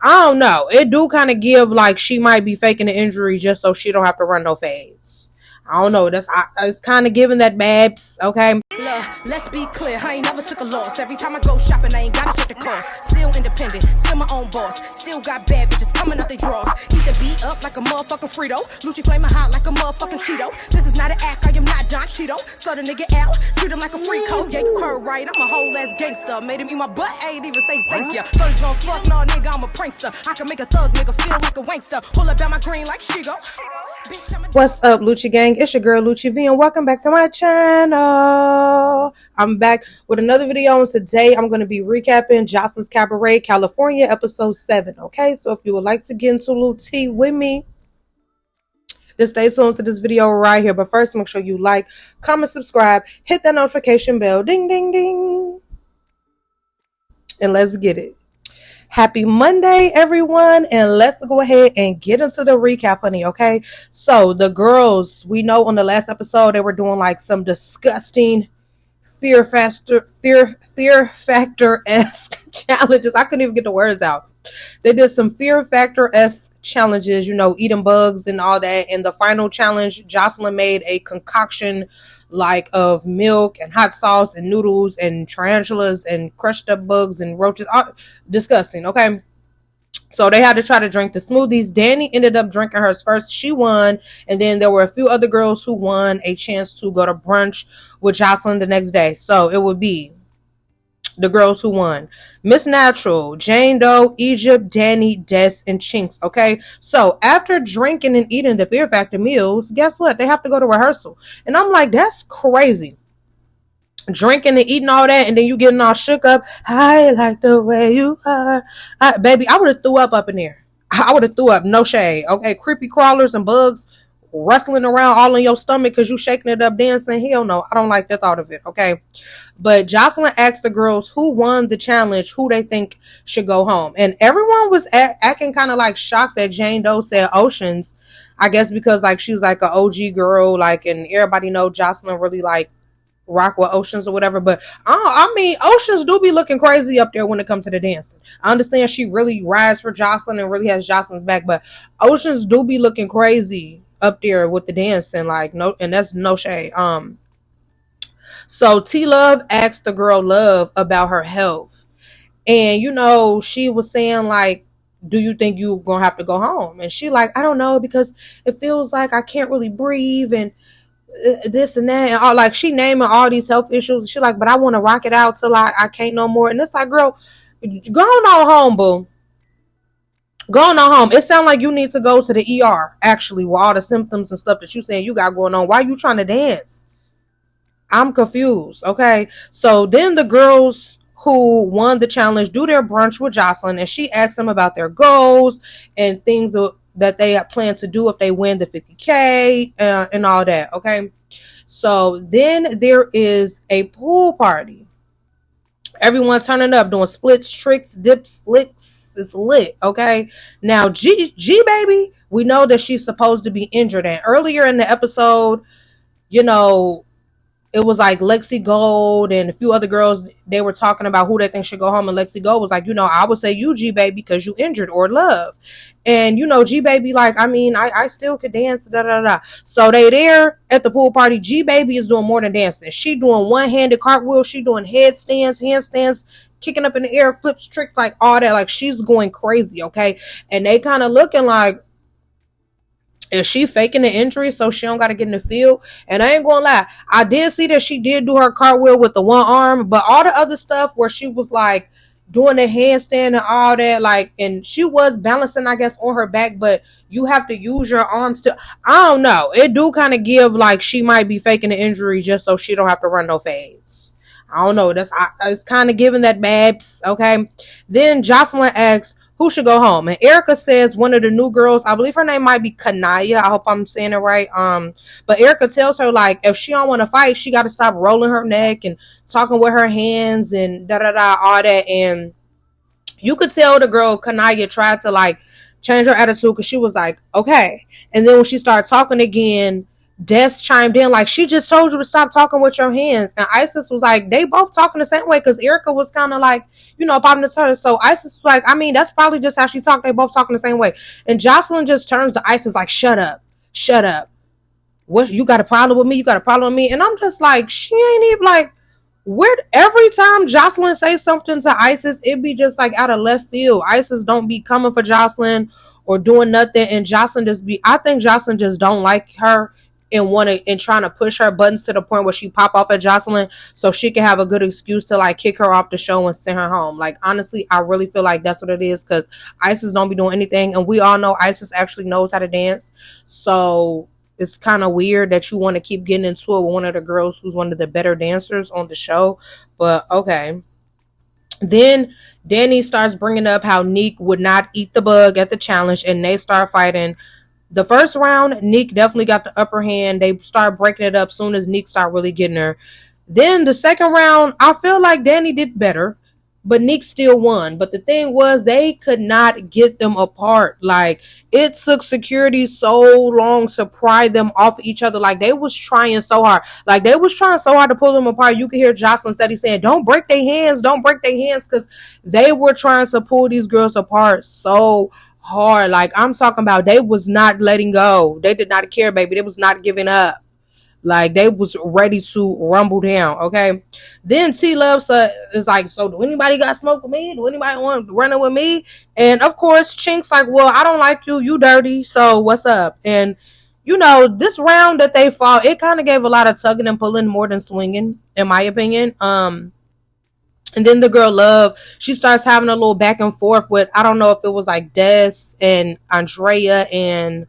I don't know. It do kind of give like she might be faking the injury just so she don't have to run no fades. I don't know. It's kind of giving that babs. Okay. Look, let's be clear, I ain't never took a loss. Every time I go shopping, I ain't gotta check the cost. Still independent, still my own boss. Still got bad bitches coming up they drawers. Heat the beat up like a motherfucking Frito. Lucci flaming hot like a motherfucking Cheeto. This is not an act, I am not Don Cheeto. Slut a nigga out, treat him like a free code. Yeah, you heard right, I'm a whole ass gangster. Made him eat my butt, I ain't even say thank ya. First gon' fuck, no nigga, I'm a prankster. I can make a thug nigga feel like a wankster. Pull up at my green like Shigo. What's up, Lucci Gang? It's your girl Lucci V, and welcome back to my channel. I'm back with another video, and today I'm going to be recapping Joseline'S Cabaret, California, episode 7. Okay, so if you would like to get into a little tea with me, just stay tuned to this video right here. But first, make sure you like, comment, subscribe, hit that notification bell, ding, ding, ding, and let's get it. Happy Monday, everyone, and let's go ahead and get into the recap, honey, okay? So, the girls, we know on the last episode, they were doing, like, some disgusting fear factor-esque challenges. I couldn't even get the words out. They did some fear factor-esque challenges, you know, eating bugs and all that. And the final challenge, Joseline made a concoction like of milk and hot sauce and noodles and tarantulas and crushed up bugs and roaches. Disgusting, okay? So they had to try to drink the smoothies. Danny ended up drinking hers first. She won. And then there were a few other girls who won a chance to go to brunch with Joseline the next day. So it would be the girls who won: Miss Natural, Jane Doe, Egypt, Danny, Des, and Chinks. Okay, so after drinking and eating the Fear Factor meals, guess what? They have to go to rehearsal. And I'm like, that's crazy. Drinking and eating all that, and then you getting all shook up. I like the way you are. Baby, I would have threw up in there. I would have threw up, no shade. Okay, creepy crawlers and bugs rustling around all in your stomach because you shaking it up dancing. Hell no, I don't like the thought of it. Okay, but Joseline asked the girls who won the challenge who they think should go home, and everyone was acting kind of like shocked that Jane Doe said Oceans. I guess because like she's like an OG girl, like, and everybody know Joseline really like rock with Oceans or whatever. But I mean, Oceans do be looking crazy up there when it comes to the dancing. I understand she really rides for Joseline and really has Joseline's back, but Oceans do be looking crazy up there with the dancing, like, no, and that's no shade. So T Love asked the girl Love about her health, and you know, she was saying like, do you think you're gonna have to go home? And she like, I don't know, because it feels like I can't really breathe and this and that, and all, like, she naming all these health issues. She like, but I want to rock it out till I can't no more. And it's like, girl, go on home, boo. Going on home. It sounds like you need to go to the ER, actually, with all the symptoms and stuff that you saying you got going on. Why are you trying to dance? I'm confused, okay? So then the girls who won the challenge do their brunch with Joseline, and she asked them about their goals and things that they plan to do if they win the 50K and all that, okay? So then there is a pool party. Everyone turning up, doing splits, tricks, dips, flicks. It's lit, okay? Now, G baby, we know that she's supposed to be injured. And earlier in the episode, you know, it was like Lexi Gold and a few other girls, they were talking about who they think should go home. And Lexi Gold was like, you know, I would say you, G baby, because you injured, or Love. And, you know, G baby, like, I mean, I still could dance, da da da. So they there at the pool party. G baby is doing more than dancing. She doing one-handed cartwheels. She doing handstands, kicking up in the air, flips, tricks, like all that. Like, she's going crazy, okay? And they kind of looking like, is she faking the injury so she don't got to get in the field? And I ain't gonna lie, I did see that she did do her cartwheel with the one arm, but all the other stuff where she was like doing the handstand and all that, like, and she was balancing, I guess, on her back, but you have to use your arms to, I don't know, it do kind of give like she might be faking the injury just so she don't have to run no fades. I don't know, it's kind of giving that babs, okay? Then Joseline asks who should go home, and Erica says one of the new girls, I believe her name might be Kanaya, I hope I'm saying it right, but Erica tells her like, if she don't want to fight, she got to stop rolling her neck and talking with her hands and da da da, all that. And you could tell the girl Kanaya tried to like change her attitude, because she was like, okay, and then when she started talking again, Des chimed in like, she just told you to stop talking with your hands. And Isis was like, they both talking the same way, because Erica was kind of like, popping this her. So Isis was like, I mean, that's probably just how she talked. They both talking the same way. And Jocelyn just turns to Isis like, shut up. Shut up. What, you got a problem with me? You got a problem with me? And I'm just like, she ain't even like, where every time Jocelyn says something to Isis, it be just like out of left field. Isis don't be coming for Jocelyn or doing nothing, and Jocelyn just be. I think Jocelyn just don't like her and want to and trying to push her buttons to the point where she pop off at Jocelyn so she can have a good excuse to like kick her off the show and send her home. Like honestly, I really feel like that's what it is, because Isis don't be doing anything, and we all know Isis actually knows how to dance. So it's kind of weird that you want to keep getting into it with one of the girls who's one of the better dancers on the show. But okay. Then Danny starts bringing up how Neek would not eat the bug at the challenge, and they start fighting. The first round, Neek definitely got the upper hand. They start breaking it up soon as Neek start really getting her. Then the second round, I feel like Danny did better, but Neek still won. But the thing was, they could not get them apart. Like, it took security so long to pry them off each other. Like, they was trying so hard. Like, they was trying so hard to pull them apart. You could hear Jocelyn Steady saying, don't break their hands, don't break their hands, because they were trying to pull these girls apart so hard. Like, I'm talking about, they was not letting go. They did not care, baby. They was not giving up. Like, they was ready to rumble down, okay? Then T Love is like, so do anybody got smoke with me? Do anybody want running with me? And of course, Chink's like, well, I don't like you. You dirty. So what's up? And this round that they fought, it kind of gave a lot of tugging and pulling more than swinging, in my opinion. And then the girl Love, she starts having a little back and forth with, I don't know if it was like Des and Andrea and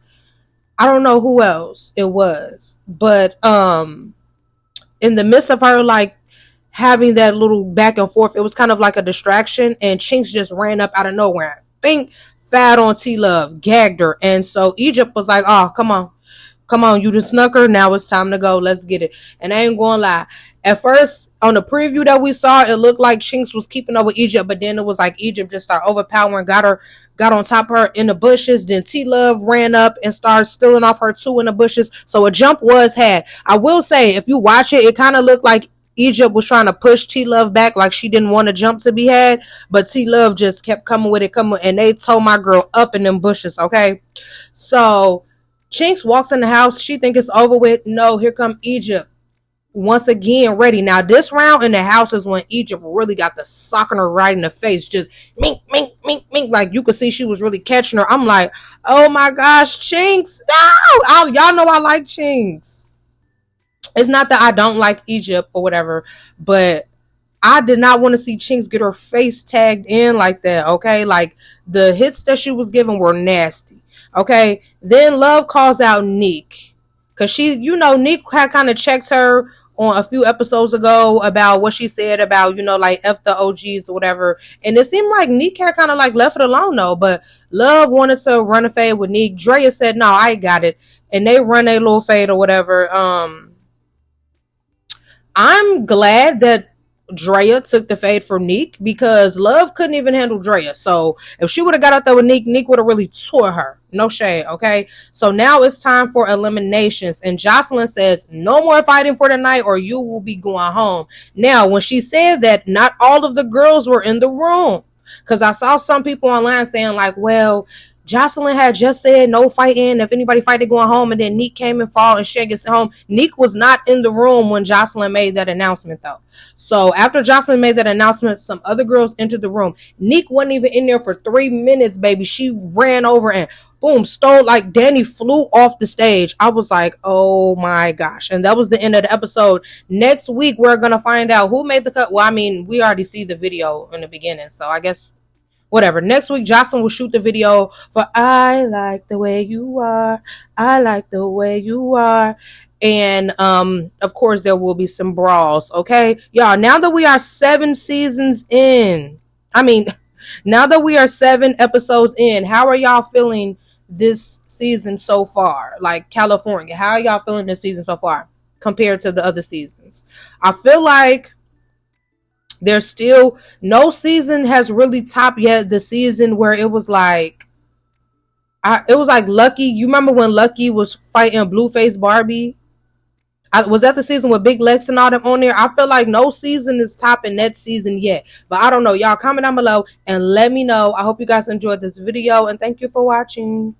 I don't know who else it was. But in the midst of her like having that little back and forth, it was kind of like a distraction, and Chinks just ran up out of nowhere. Bing, fat on T Love, gagged her. And so Egypt was like, oh, come on, you done snuck her. Now it's time to go. Let's get it. And I ain't gonna lie. At first, on the preview that we saw, it looked like Chinks was keeping up with Egypt, but then it was like Egypt just started overpowering, got on top of her in the bushes. Then T Love ran up and started stealing off her too in the bushes. So a jump was had. I will say, if you watch it, it kind of looked like Egypt was trying to push T Love back, like she didn't want a jump to be had, but T Love just kept coming with it, and they towed my girl up in them bushes, okay? So Chinks walks in the house. She think it's over with. No, here come Egypt. Once again, ready. Now, this round in the house is when Egypt really got the socking her right in the face. Just mink, mink, mink, mink. Like, you could see she was really catching her. I'm like, oh my gosh, Chinks. No! Y'all know I like Chinks. It's not that I don't like Egypt or whatever, but I did not want to see Chinks get her face tagged in like that, okay? Like, the hits that she was giving were nasty, okay? Then Love calls out Neek. Because she, Neek had kind of checked her on a few episodes ago about what she said about, like F the OGs or whatever. And it seemed like Neek had kind of like left it alone though. But Love wanted to run a fade with Neek. Drea said, no, I got it. And they run a little fade or whatever. I'm glad that Drea took the fade from Neek, because Love couldn't even handle Drea. So if she would have got out there with Neek would have really tore her. No shade, okay? So now it's time for eliminations. And Jocelyn says, no more fighting for the night or you will be going home. Now, when she said that, not all of the girls were in the room. Because I saw some people online saying like, well, Jocelyn had just said no fighting. If anybody fight, they're going home. And then Neek came and fought and she gets home. Neek was not in the room when Jocelyn made that announcement, though. So after Jocelyn made that announcement, some other girls entered the room. Neek wasn't even in there for 3 minutes, baby. She ran over and boom, stole, like Danny flew off the stage. I was like, oh my gosh. And that was the end of the episode. Next week, we're going to find out who made the cut. Well, I mean, we already see the video in the beginning. So I guess whatever. Next week, Jocelyn will shoot the video for I Like the Way You Are. I Like the Way You Are. And, of course, there will be some brawls, okay? Y'all, now that we are 7 seasons in, now that we are 7 episodes in, how are y'all feeling this season so far? Like, California, how are y'all feeling this season so far compared to the other seasons? I feel like there's still no season has really topped yet the season where it was like Lucky. You remember when Lucky was fighting Blueface Barbie Was that the season with Big Lex and all them on there? I feel like no season is topping that season yet. But I don't know. Y'all comment down below and let me know. I hope you guys enjoyed this video and thank you for watching.